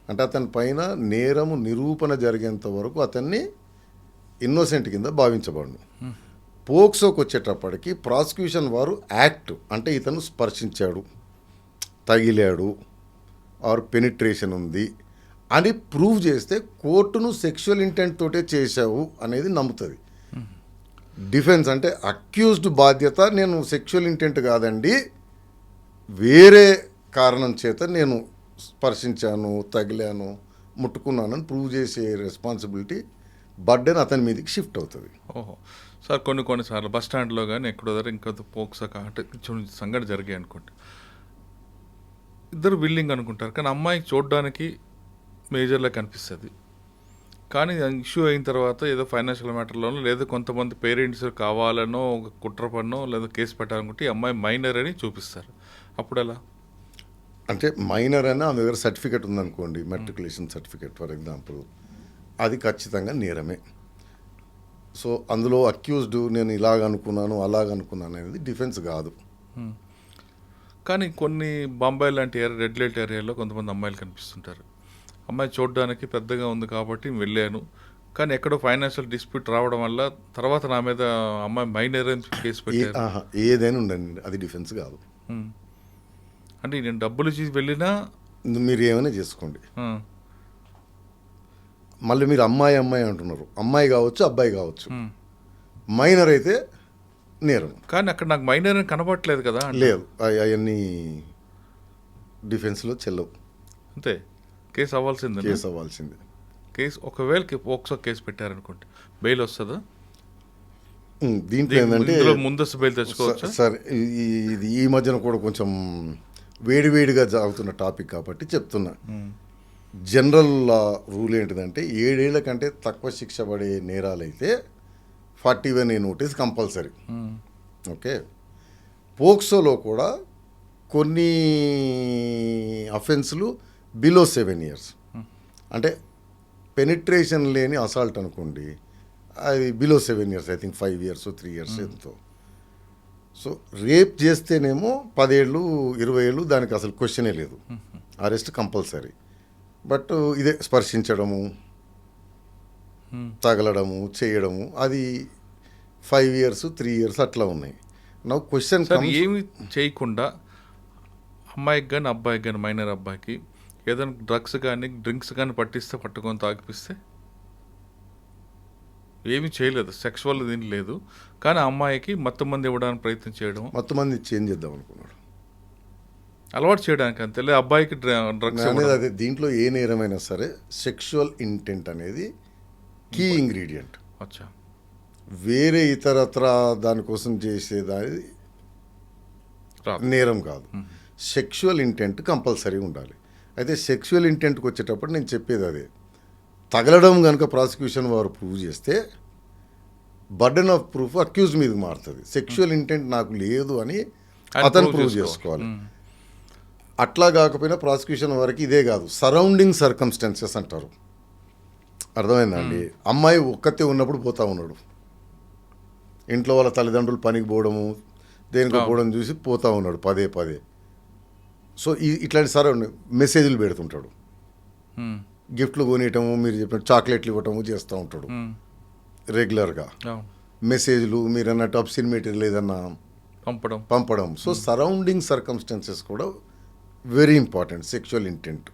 అంటే అతని పైన నేరము నిరూపణ జరిగేంత వరకు అతన్ని ఇన్నోసెంట్ కింద భావించబడును. పోక్సోకి వచ్చేటప్పటికి ప్రాసిక్యూషన్ వారు యాక్ట్ అంటే ఇతను స్పర్శించాడు, తగిలాడు ఆర్ పెనిట్రేషన్ ఉంది అని ప్రూవ్ చేస్తే కోర్టును సెక్షువల్ ఇంటెంట్ తోటే చేశావు అనేది నమ్ముతుంది. డిఫెన్స్ అంటే అక్యూజ్డ్ బాధ్యత, నేను సెక్షువల్ ఇంటెంట్ కాదండి వేరే కారణం చేత నేను స్పర్శించాను, తగిలాను, ముట్టుకున్నానని ప్రూవ్ చేసే రెస్పాన్సిబిలిటీ బర్డెన్ అతని మీదకి షిఫ్ట్ అవుతుంది. ఓహో సార్, కొన్నిసార్లు బస్ స్టాండ్లో కానీ ఎక్కడో దగ్గర ఇంకా పోక్సో అంటే సంఘటన జరిగాయి అనుకోండి, ఇద్దరు విల్లింగ్ అనుకుంటారు, కానీ అమ్మాయి చూడడానికి మేజర్లా కనిపిస్తుంది. కానీ ఇష్యూ అయిన తర్వాత ఏదో ఫైనాన్షియల్ మ్యాటర్లోనో లేదా కొంతమంది పేరెంట్స్ కావాలనో ఒక కుట్ర పన్నో లేదా కేసు పెట్టాలనుకుంటే ఈ అమ్మాయి మైనర్ అని చూపిస్తారు. అప్పుడు ఎలా? అంటే మైనర్ అని ఆమె దగ్గర సర్టిఫికేట్ ఉందనుకోండి, మెట్రికులేషన్ సర్టిఫికేట్ ఫర్ ఎగ్జాంపుల్, అది ఖచ్చితంగా నేరమే. సో అందులో అక్యూజ్డ్ నేను ఇలాగ అనుకున్నాను అలాగ అనుకున్నాను అనేది డిఫెన్స్ కాదు. కానీ కొన్ని బాంబాయి లాంటి ఏరియా, రెడ్ లైట్ ఏరియాలో కొంతమంది అమ్మాయిలు కనిపిస్తుంటారు. అమ్మాయి చూడడానికి పెద్దగా ఉంది కాబట్టి వెళ్ళాను, కానీ ఎక్కడో ఫైనాన్షియల్ డిస్ప్యూట్ రావడం వల్ల తర్వాత నా మీద అమ్మాయి మైనర్ అని కేసు పెట్టారు. ఏదైనా ఉండండి, అది డిఫెన్స్ కాదు. అంటే నేను డబ్బులు ఇచ్చి వెళ్ళినా మీరు ఏమైనా చేసుకోండి. మళ్ళీ మీరు అమ్మాయి అమ్మాయి అంటున్నారు, అమ్మాయి కావచ్చు అబ్బాయి కావచ్చు, మైనర్ అయితే నేరం. కానీ అక్కడ నాకు మైనర్ అని కనబడట్లేదు కదా. లేదు, అవన్నీ డిఫెన్స్లో చెల్లవు. అంతే, కేసు అవ్వాల్సిందే. కేసు అవ్వాల్సిందే. కేసు ఒకవేళ పోక్సో కేసు పెట్టారనుకోండి, బెయిల్ వస్తుందా? దీంట్లో ఏంటంటే ముందస్తు బెయిల్ తెచ్చుకోవచ్చు సార్. ఇది ఈ మధ్యన కూడా కొంచెం వేడివేడిగా సాగుతున్న టాపిక్ కాబట్టి చెప్తున్నా. జనరల్ రూల్ ఏంటిదంటే 7 ఏళ్ల కంటే తక్కువ శిక్ష పడే నేరాలైతే 41A నోటీస్ కంపల్సరీ. ఓకే, పోక్సోలో కూడా కొన్ని అఫెన్సులు బిలో 7 years, అంటే పెనిట్రేషన్ లేని అసాల్ట్ అనుకోండి, అది below 7 years, I think 5 years 3 years ఎంతో. సో రేప్ చేస్తేనేమో 10 ఏళ్ళు 20 ఏళ్ళు, దానికి అసలు క్వశ్చనే లేదు, అరెస్ట్ కంపల్సరీ. బట్ ఇదే స్పర్శించడము, తగలడము, చేయడము, అది 5 years 3 years అట్లా ఉన్నాయి. నా క్వశ్చన్ ఏమి చేయకుండా అమ్మాయికి కానీ అబ్బాయికి కానీ, మైనర్ అబ్బాయికి ఏదైనా డ్రగ్స్ కానీ డ్రింక్స్ కానీ పట్టిస్తే, పట్టుకొని తాగిపిస్తే, ఏమీ చేయలేదు, సెక్సువల్ దీని లేదు, కానీ అమ్మాయికి మొత్తం మంది ఇవ్వడానికి ప్రయత్నం చేయడం, మొత్తం మంది చేంజ్ చేద్దాం అనుకున్నాడు, అలవాటు చేయడానికి అంతే. లేదు అబ్బాయికి డ్రగ్స్ అనేది. అదే దీంట్లో ఏ నేరమైనా సరే సెక్షువల్ ఇంటెంట్ అనేది కీ ఇంగ్రీడియంట్. అచ్చా, వేరే ఇతరత్ర దానికోసం చేసేది నేరం కాదు. సెక్షువల్ ఇంటెంట్ కంపల్సరీ ఉండాలి. అయితే సెక్షువల్ ఇంటెంట్కి వచ్చేటప్పుడు నేను చెప్పేది అదే, తగలడం కనుక ప్రాసిక్యూషన్ వారు ప్రూవ్ చేస్తే బర్డెన్ ఆఫ్ ప్రూఫ్ అక్యూజ్ మీదకి మారుతుంది. సెక్షువల్ ఇంటెంట్ నాకు లేదు అని అతను ప్రూవ్ చేసుకోవాలి. అట్లా కాకపోయినా ప్రాసిక్యూషన్ వారికి ఇదే కాదు, సరౌండింగ్ సర్కమ్స్టాన్సెస్ అంటారు. అర్థమైందండి? అమ్మాయి ఒక్కతే ఉన్నప్పుడు పోతా ఉన్నాడు, ఇంట్లో వాళ్ళ తల్లిదండ్రులు పనికి పోవడము దేనికి పోవడం చూసి పోతా ఉన్నాడు పదే పదే. సో ఇట్లాంటి సరౌండింగ్ మెసేజ్లు పెడుతుంటాడు, గిఫ్ట్లు కొనియటము, మీరు చెప్పిన చాక్లెట్లు ఇవ్వటము చేస్తూ ఉంటాడు రెగ్యులర్గా. మెసేజ్లు మీరు అన్నట్టు అబ్సిన్ మెటీరియల్ ఏదన్నా పంపడం. సో సరౌండింగ్ సర్కమ్స్టాన్సెస్ కూడా వెరీ ఇంపార్టెంట్ సెక్షువల్ ఇంటెంట్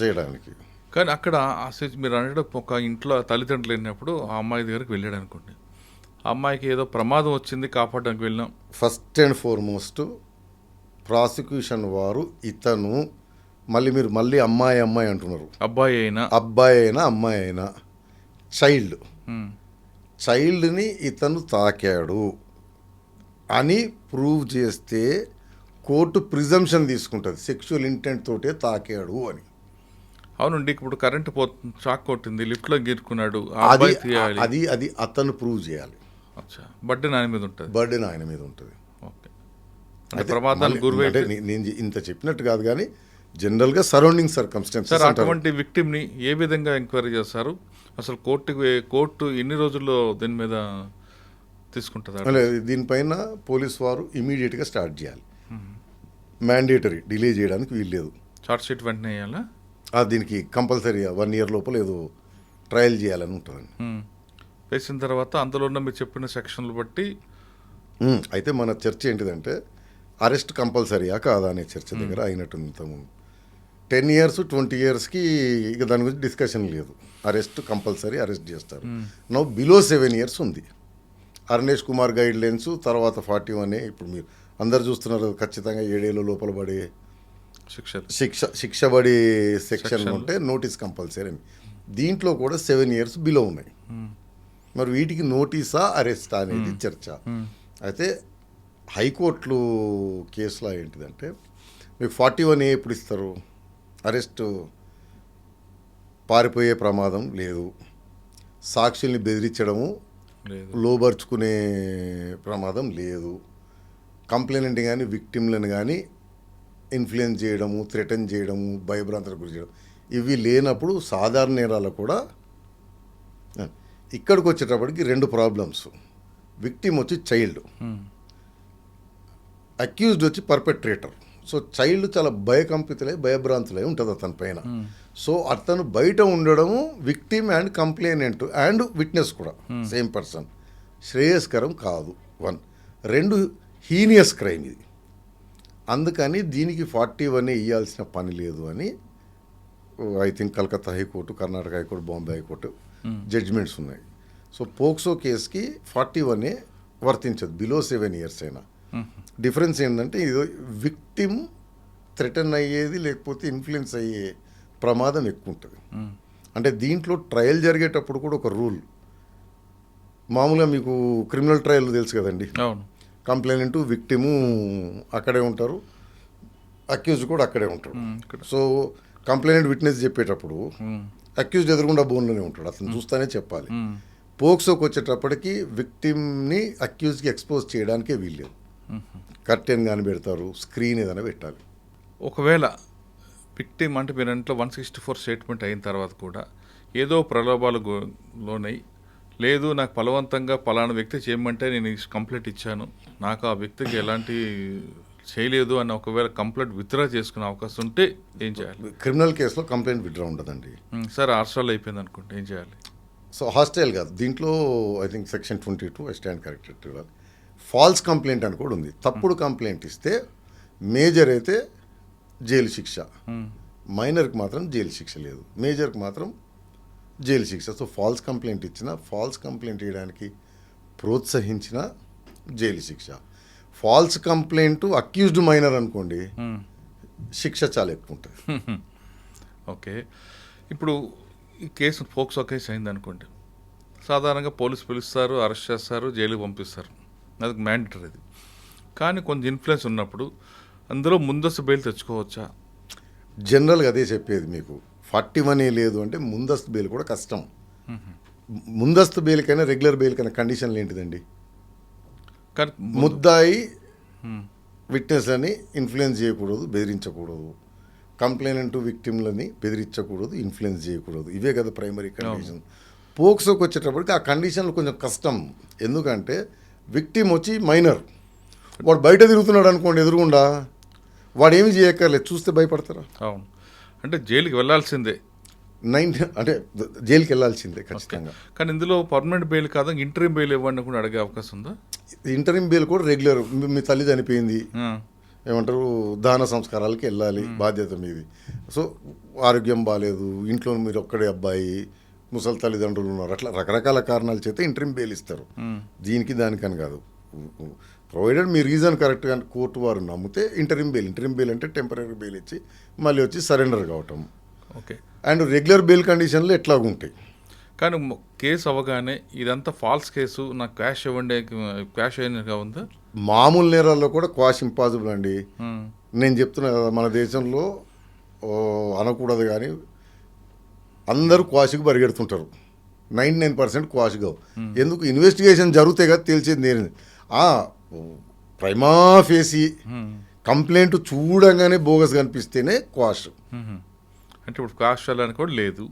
చేయడానికి. కానీ అక్కడ మీరు అంటే ఒక ఇంట్లో తల్లిదండ్రులు వెళ్ళినప్పుడు ఆ అమ్మాయి దగ్గరికి వెళ్ళాడు అనుకోండి, ఆ అమ్మాయికి ఏదో ప్రమాదం వచ్చింది, కాపాడడానికి వెళ్ళినాం. ఫస్ట్ అండ్ ఫార్మోస్ట్ ప్రాసిక్యూషన్ వారు ఇతను మీరు మళ్ళీ అమ్మాయి అంటున్నారు, అబ్బాయి అయినా అమ్మాయి అయినా చైల్డ్ని ఇతను తాకాడు అని ప్రూవ్ చేస్తే కోర్టు ప్రిజంప్షన్ తీసుకుంటుంది సెక్షువల్ ఇంటెంట్ తోటే తాకాడు అని. అవునండి, ఇప్పుడు కరెంట్ షాక్ కొట్టింది, లిఫ్ట్లో గీరుకున్నాడు, అది అతను ప్రూవ్ చేయాలి. బర్డెన్ ఆయన మీద ఉంటుంది. అంటే నేను ఇంత చెప్పినట్టు కాదు, కానీ జనరల్గా సరౌండింగ్ సర్కమ్స్టాన్సెస్. అటువంటి విక్టిమ్ని ఏ విధంగా ఎంక్వైరీ చేస్తారు? అసలు కోర్టు ఎన్ని రోజుల్లో దీని మీద తీసుకుంటుంది? దీనిపైన పోలీస్ వారు ఇమీడియట్గా స్టార్ట్ చేయాలి, మ్యాండేటరీ, డిలే చేయడానికి వీల్లేదు. చార్జ్ షీట్ వెంటనే వేయాలా? దీనికి కంపల్సరీ 1 year లోపల ఏదో ట్రయల్ చేయాలని ఉంటుందండి. వేసిన తర్వాత అందులో ఉన్న మీరు చెప్పిన సెక్షన్లు బట్టి అయితే మన చర్చ ఏంటిదంటే అరెస్ట్ కంపల్సరీయా కాదా అనే చర్చ దగ్గర అయినట్టుంది ఇంతకుముందు. 10 years 20 yearsకి ఇక దాని గురించి డిస్కషన్ లేదు, అరెస్ట్ కంపల్సరీ, అరెస్ట్ చేస్తారు. నౌ బిలో 7 years ఉంది. అరుణేష్ కుమార్ గైడ్ లైన్స్ తర్వాత 41A ఇప్పుడు మీరు అందరు చూస్తున్నారు, ఖచ్చితంగా 7 ఏళ్ళ లోపల పడే శిక్ష పడే సెక్షన్ ఉంటే నోటీస్ కంపల్సరీ అని. దీంట్లో కూడా 7 years బిలో ఉన్నాయి. మరి వీటికి నోటీసా అరెస్టా అనేది చర్చ. అయితే హైకోర్టులో కేసులో ఏంటిదంటే మీకు 41A ఎప్పుడు ఇస్తారు? అరెస్ట్ పారిపోయే ప్రమాదం లేదు, సాక్షుల్ని బెదిరించడము లేదు. లోబర్చుకునే ప్రమాదం లేదు, కంప్లైనెంట్ కానీ విక్టిమ్లను కానీ ఇన్ఫ్లుయెన్స్ చేయడము, థ్రెటన్ చేయడము, భయభ్రాంతులకు గురి చేయడం ఇవి లేనప్పుడు సాధారణ నేరాలు కూడా. ఇక్కడికి వచ్చేటప్పటికి 2 ప్రాబ్లమ్స్. విక్టిమ్ వచ్చి చైల్డ్, అక్యూజ్డ్ వచ్చి పర్పెట్రేటర్. సో చైల్డ్ చాలా భయభ్రాంతులై ఉంటుంది అతని పైన. సో అతను బయట ఉండడము victim and complainant and witness కూడా సేమ్ పర్సన్ శ్రేయస్కరం కాదు. 1. 2 హీనియస్ క్రైమ్ ఇది. అందుకని దీనికి 41A ఇవ్వాల్సిన పని లేదు అని I think Calcutta high court, Karnataka high court, Bombay high court judgments ఉన్నాయి. సో పోక్సో కేసుకి 41A వర్తించదు బిలో 7 years అయినా. డిఫరెన్స్ ఏంటంటే ఇది విక్టిమ్ థ్రెటన్ అయ్యేది లేకపోతే ఇన్ఫ్లుయెన్స్ అయ్యే ప్రమాదం ఎక్కువ ఉంటుంది. అంటే దీంట్లో ట్రయల్ జరిగేటప్పుడు కూడా ఒక రూల్. మామూలుగా మీకు క్రిమినల్ ట్రయల్ తెలుసు కదండి, అవును. కంప్లైనెంట్ విక్టిము అక్కడే ఉంటారు, అక్యూజ్డ్ కూడా అక్కడే ఉంటారు. సో కంప్లైనెంట్ విట్నెస్ చెప్పేటప్పుడు అక్యూజ్డ్ ఎదురుగుండా బోన్లోనే ఉంటాడు, అతను చూస్తానే చెప్పాలి. పోక్సోకి వచ్చేటప్పటికి విక్టిమ్ని అక్యూజ్కి ఎక్స్పోజ్ చేయడానికే వీల్లేదు. కర్టెన్ కానీ పెడతారు, స్క్రీన్ ఏదైనా పెట్టాలి. ఒకవేళ విక్టిమ్ అంటే మీరు ఇంట్లో 164 స్టేట్మెంట్ అయిన తర్వాత కూడా ఏదో ప్రలోభాలు లోనై లేదు నాకు బలవంతంగా పలానా వ్యక్తి చేయమంటే నేను కంప్లైంట్ ఇచ్చాను, నాకు ఆ వ్యక్తికి ఎలాంటి చేయలేదు అని ఒకవేళ కంప్లైంట్ విత్డ్రా చేసుకునే అవకాశం ఉంటే ఏం చేయాలి? క్రిమినల్ కేసులో కంప్లైంట్ విత్డ్రా ఉండదండి. సార్ హాస్టల్ అయిపోయింది అనుకుంటే ఏం చేయాలి? సో హాస్టల్ కాదు, దీంట్లో I think section 22 I stand corrected ఇవ్వాలి. ఫాల్స్ కంప్లైంట్ అని కూడా ఉంది. తప్పుడు కంప్లైంట్ ఇస్తే మేజర్ అయితే జైలు శిక్ష, మైనర్కి మాత్రం జైలు శిక్ష లేదు, మేజర్కి మాత్రం జైలు శిక్ష. సో ఫాల్స్ కంప్లైంట్ ఇచ్చిన, ఫాల్స్ కంప్లైంట్ ఇవ్వడానికి ప్రోత్సహించిన జైలు శిక్ష. ఫాల్స్ కంప్లైంట్ అక్యూజ్డ్ మైనర్ అనుకోండి, శిక్ష చాలా ఎక్కువ ఉంటుంది. ఓకే, ఇప్పుడు ఈ కేసు పోక్సో కేసు అయింది అనుకోండి, సాధారణంగా పోలీసు పిలుస్తారు, అరెస్ట్ చేస్తారు, జైలుకి పంపిస్తారు, అది మ్యాండేటరీ. అది కానీ కొంచెం ఇన్ఫ్లుయెన్స్ ఉన్నప్పుడు అందులో ముందస్తు బెయిల్ తెచ్చుకోవచ్చా? జనరల్గా అదే చెప్పేది మీకు. 41A లేదు అంటే ముందస్తు బెయిల్ కూడా కష్టం. ముందస్తు బెయిల్ కైనా రెగ్యులర్ బెయిల్ కైనా కండిషన్లు ఏంటిదండి? కానీ ముద్దాయి విట్నెస్లని ఇన్ఫ్లుయెన్స్ చేయకూడదు, బెదిరించకూడదు, కంప్లైనెంట్ విక్టిమ్లని బెదిరించకూడదు, ఇన్ఫ్లుయెన్స్ చేయకూడదు. ఇవే కదా ప్రైమరీ కండిషన్. పోక్సోకి వచ్చేటప్పటికి ఆ కండిషన్లు కొంచెం కష్టం. ఎందుకంటే విక్టిమ్ వచ్చి మైనర్, వాడు బయట తిరుగుతున్నాడు అనుకోండి ఎదురుగుండా, వాడు ఏమి చేయక్కర్లేదు, చూస్తే భయపడతారా? అవును, అంటే జైలుకి వెళ్ళాల్సిందే. అంటే జైలుకి వెళ్ళాల్సిందే ఖచ్చితంగా. కానీ ఇందులో పర్మనెంట్ బెయిల్ కాదు, ఇంటరీమ్ బెయిల్ ఇవ్వండి కూడా అడిగే అవకాశం ఉందా? ఇంటరీమ్ బెయిల్ కూడా రెగ్యులర్. మీ తల్లి చనిపోయింది, ఏమంటారు, దహన సంస్కారాలకి వెళ్ళాలి, బాధ్యత మీది. సో ఆరోగ్యం బాగాలేదు, ఇంట్లో మీరు ఒక్కడే అబ్బాయి, ముసలి తల్లిదండ్రులు ఉన్నారు, అట్లా రకరకాల కారణాల చేత ఇంటరీమ్ బెయిల్ ఇస్తారు. దీనికి దానికని కాదు, ప్రొవైడెడ్ మీ రీజన్ కరెక్ట్గా కోర్టు వారు నమ్మితే ఇంటరీమ్ బెయిల్. ఇంటరీమ్ బెయిల్ అంటే టెంపరీ బెయిల్ ఇచ్చి మళ్ళీ వచ్చి సరెండర్ కావటం. ఓకే, అండ్ రెగ్యులర్ బెయిల్ కండిషన్లు ఎట్లాగుంటాయి. కానీ కేసు అవగానే ఇదంతా ఫాల్స్ కేసు, నాకు క్యాష్ ఇవ్వండి, క్యాష్ అయినగా ఉందా? మామూలు నేరాల్లో కూడా క్వాష్ ఇంపాసిబుల్ అండి. నేను చెప్తున్నా కదా, మన దేశంలో అనకూడదు కానీ అందరూ క్వాష్కి పరిగెడుతుంటారు. 99% క్వాష్ కావు. ఎందుకు? ఇన్వెస్టిగేషన్ జరిగితే కదా తెలిసేది. నేను ప్రైమా ఫేసి కంప్లైంట్ చూడంగానే బోగస్ కనిపిస్తేనే క్వాష్. అంటే ఇప్పుడు క్వాష్ వెళ్ళడానికి కూడా లేదు,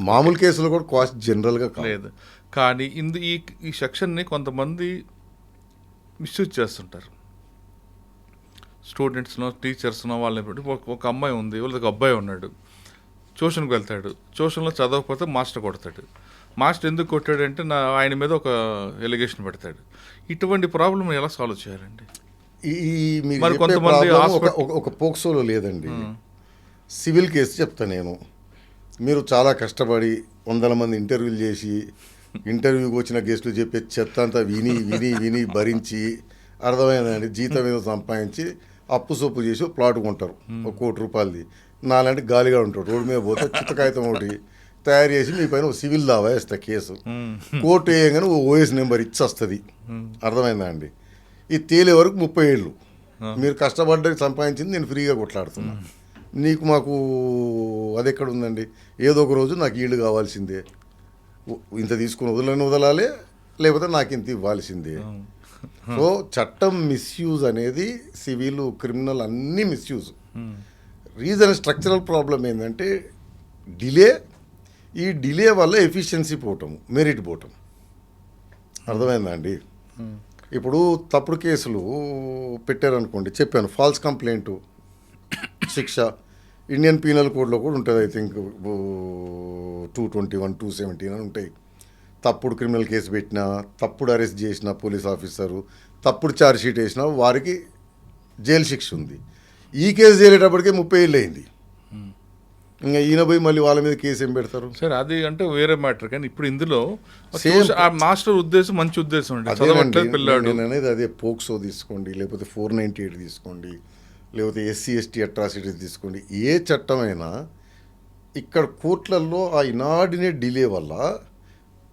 మామూలు కేసులో కూడా క్వాష్ జనరల్గా లేదు. కానీ ఈ సెక్షన్ని కొంతమంది మిస్యూజ్ చేస్తుంటారు. స్టూడెంట్స్నో టీచర్స్నో వాళ్ళని పెట్టి ఒక అమ్మాయి ఉంది, వాళ్ళకి అబ్బాయి ఉన్నాడు, ట్యూషన్కి వెళ్తాడు, ట్యూషన్లో చదవకపోతే మాస్టర్ కొడతాడు. మాస్టర్ ఎందుకు కొట్టాడంటే ఆయన మీద ఒక ఎలిగేషన్ పెడతాడు. ఇటువంటి ప్రాబ్లం ఎలా సాల్వ్ చేయాలండి? మరి కొంతమంది ఒక పోక్సోలో లేదండి, సివిల్ కేసు చెప్తా నేను. మీరు చాలా కష్టపడి 100 మంది ఇంటర్వ్యూలు చేసి, ఇంటర్వ్యూకి వచ్చిన గెస్టులు చెప్పే చెత్త అంతా విని విని విని భరించి, అర్థమైందండి, జీతం ఏదో సంపాదించి అప్పు సొప్పు చేసి ప్లాట్ కొంటారు 1 కోటి రూపాయలది. నాలాంటి గాలిగా ఉంటాడు, రోడ్డు మీద పోతే చిత్తకాగితం ఒకటి తయారు చేసి మీ పైన ఒక సివిల్ దావా వేస్తా కేసు. కోర్టు వేయగానే ఓఎస్ నెంబర్ ఇచ్చి వస్తుంది. అర్థమైందా అండి? ఇది తేలే వరకు 30 ఏళ్ళు. మీరు కష్టపడ్డ సంపాదించింది నేను ఫ్రీగా కొట్లాడుతున్నా, నీకు మాకు అది ఎక్కడ ఉందండి? ఏదో ఒక రోజు నాకు ఈళ్ళు కావాల్సిందే, ఇంత తీసుకుని వదలాలి, లేకపోతే నాకు ఇంత ఇవ్వాల్సిందే. సో చట్టం మిస్యూజ్ అనేది సివిల్ క్రిమినల్ అన్నీ మిస్యూజ్. రీజన్ స్ట్రక్చరల్ ప్రాబ్లం ఏంటంటే డిలే. ఈ డిలే వల్ల ఎఫిషియన్సీ పోవటం, మెరిట్ పోవటం. అర్థమైందా అండి? ఇప్పుడు తప్పుడు కేసులు పెట్టారనుకోండి, చెప్పాను ఫాల్స్ కంప్లైంట్ శిక్ష ఇండియన్ పీనల్ కోడ్లో కూడా ఉంటుంది. ఐ థింక్ 221, 217 అని ఉంటాయి. తప్పుడు క్రిమినల్ కేసు పెట్టినా, తప్పుడు అరెస్ట్ చేసిన పోలీస్ ఆఫీసరు, తప్పుడు ఛార్జ్ షీట్ వేసినా వారికి జైలు శిక్ష ఉంది. ఈ కేసు చేరేటప్పటికే 30 ఏళ్ళు అయింది. ఇంకా ఈయన పోయి మళ్ళీ వాళ్ళ మీద కేసు ఏం పెడతారు? సరే, అది అంటే వేరే మ్యాటర్. కానీ ఇప్పుడు ఇందులో Same. ఆ మాస్టర్ ఉద్దేశం మంచి ఉద్దేశం అండి. చదవట్లేదు పిల్లాడు. నేను అనేది అదే పోక్సో తీసుకోండి, లేకపోతే 498 తీసుకోండి, లేకపోతే SC/ST అట్రాసిటీస్ తీసుకోండి. ఏ చట్టమైనా ఇక్కడ కోర్టులలో ఆ ఇనార్డినేట్ డిలే వల్ల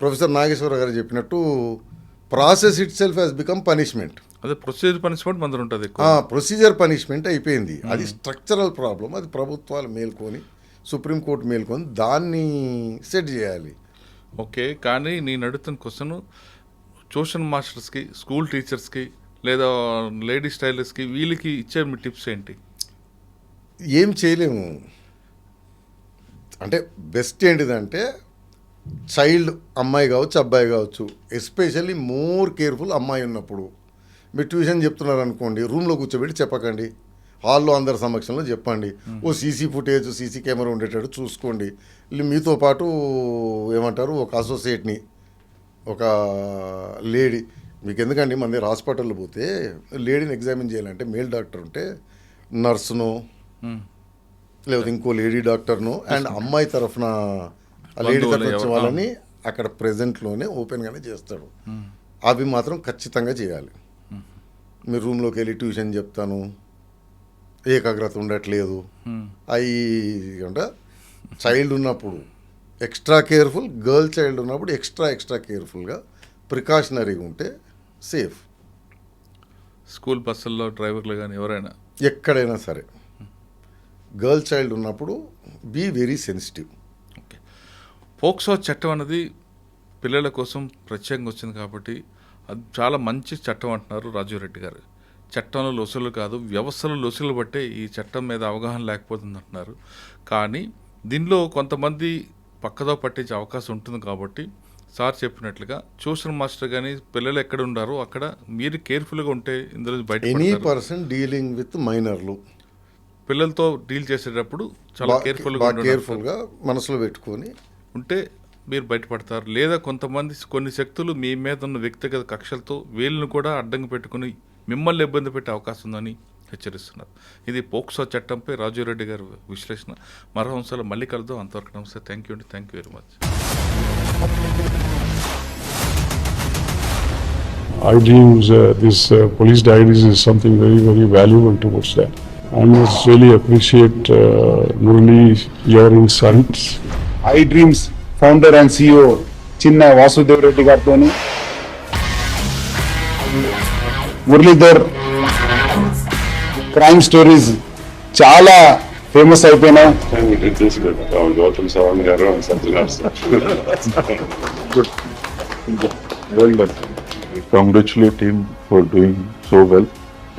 ప్రొఫెసర్ నాగేశ్వర గారు చెప్పినట్టు process it self has become punishment. అదే ప్రొసీజర్ పనిష్మెంట్ మన ఉంటుంది. ప్రొసీజర్ పనిష్మెంట్ అయిపోయింది. అది స్ట్రక్చరల్ ప్రాబ్లం. అది ప్రభుత్వాలు మేల్కొని, సుప్రీంకోర్టు మేల్కొని దాన్ని సెట్ చేయాలి. ఓకే, కానీ నేను అడుగుతున్న క్వశ్చన్, ట్యూషన్ మాస్టర్స్కి, స్కూల్ టీచర్స్కి, లేదా లేడీ స్టైలర్స్కి, వీళ్ళకి ఇచ్చే మీ టిప్స్ ఏంటి? ఏం చేయలేము. అంటే బెస్ట్ ఏంటిదంటే చైల్డ్, అమ్మాయి కావచ్చు అబ్బాయి కావచ్చు, ఎస్పెషల్లీ మోర్ కేర్ఫుల్ అమ్మాయి ఉన్నప్పుడు. మీరు ట్యూషన్ చెప్తున్నారు అనుకోండి, రూమ్లో కూర్చోబెట్టి చెప్పకండి, హాల్లో అందరి సమక్షంలో చెప్పండి. ఓ సీసీ ఫుటేజ్, సీసీ కెమెరా ఉండేటట్టు చూసుకోండి. మీతో పాటు ఏమంటారు, ఒక అసోసియేట్ని, ఒక లేడీ, మీకు ఎందుకండి మన దగ్గర హాస్పిటల్లో పోతే లేడీని ఎగ్జామిన్ చేయాలంటే మేల్ డాక్టర్ ఉంటే నర్సును, లేకపోతే ఇంకో లేడీ డాక్టర్ను, అండ్ అమ్మాయి తరఫున ఆ లేడీ తరఫున వచ్చిన వాళ్ళని అక్కడ ప్రెజెంట్లోనే ఓపెన్గానే చేస్తాడు. అవి మాత్రం ఖచ్చితంగా చేయాలి. మీరు రూమ్లోకి వెళ్ళి ట్యూషన్ చెప్తాను, ఏకాగ్రత ఉండట్లేదు, అవి అంటే చైల్డ్ ఉన్నప్పుడు ఎక్స్ట్రా కేర్ఫుల్, గర్ల్ చైల్డ్ ఉన్నప్పుడు ఎక్స్ట్రా కేర్ఫుల్గా ప్రికాషనరీగా ఉంటే సేఫ్. స్కూల్ బస్సుల్లో డ్రైవర్లు కానీ ఎవరైనా ఎక్కడైనా సరే గర్ల్ చైల్డ్ ఉన్నప్పుడు be very sensitive. Okay, POCSO చట్టం అనేది పిల్లల కోసం ప్రత్యేకంగా వచ్చింది కాబట్టి అది చాలా మంచి చట్టం అంటున్నారు రాజీవ్ రెడ్డి గారు. చట్టంలో లొసులు కాదు, వ్యవస్థలో లొసులు బట్టే ఈ చట్టం మీద అవగాహన లేకపోతుంది అంటున్నారు. కానీ దీనిలో కొంతమంది పక్కదో పట్టించే అవకాశం ఉంటుంది కాబట్టి సార్ చెప్పినట్లుగా ట్యూషన్ మాస్టర్ కానీ పిల్లలు ఎక్కడ ఉండారో అక్కడ మీరు కేర్ఫుల్గా ఉంటే ఇందులో బయట ఎనీ పర్సన్ డీలింగ్ విత్ మైనర్లు, పిల్లలతో డీల్ చేసేటప్పుడు చాలా కేర్ఫుల్గా మనసులో పెట్టుకొని ఉంటే మీరు బయటపడతారు. లేదా కొన్ని శక్తులు మీ మీద ఉన్న వ్యక్తిగత కక్షలతో వీళ్ళని కూడా అడ్డంగా పెట్టుకుని మిమ్మల్ని ఇబ్బంది పెట్టే అవకాశం ఉందని హెచ్చరిస్తున్నారు. ఇది పోక్సో చట్టంపై రాజీవ్ రెడ్డి గారి విశ్లేషణ. మరో అంశాలు మళ్ళీ కలుద్దాం. అంతవరకు నమస్తే. థ్యాంక్ యూ అండి. Thank you very much. I dreams, this police diaries is something very, very valuable towards that. I must really appreciate Murali, your insights. I dreams founder and CEO చిన్న వాసుదేవ్ రెడ్డి గారితో మురళీధర్ క్రైమ్ స్టోరీస్ చాలా famous అయిపోయినాయి. Gautam Savan garu and Satyanar sir. Good. Well done. I congratulate him for doing so well,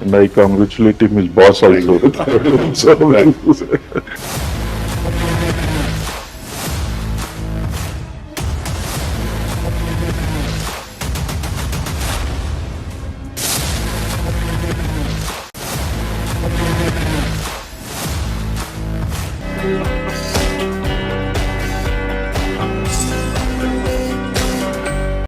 and I congratulate him his boss also. So well.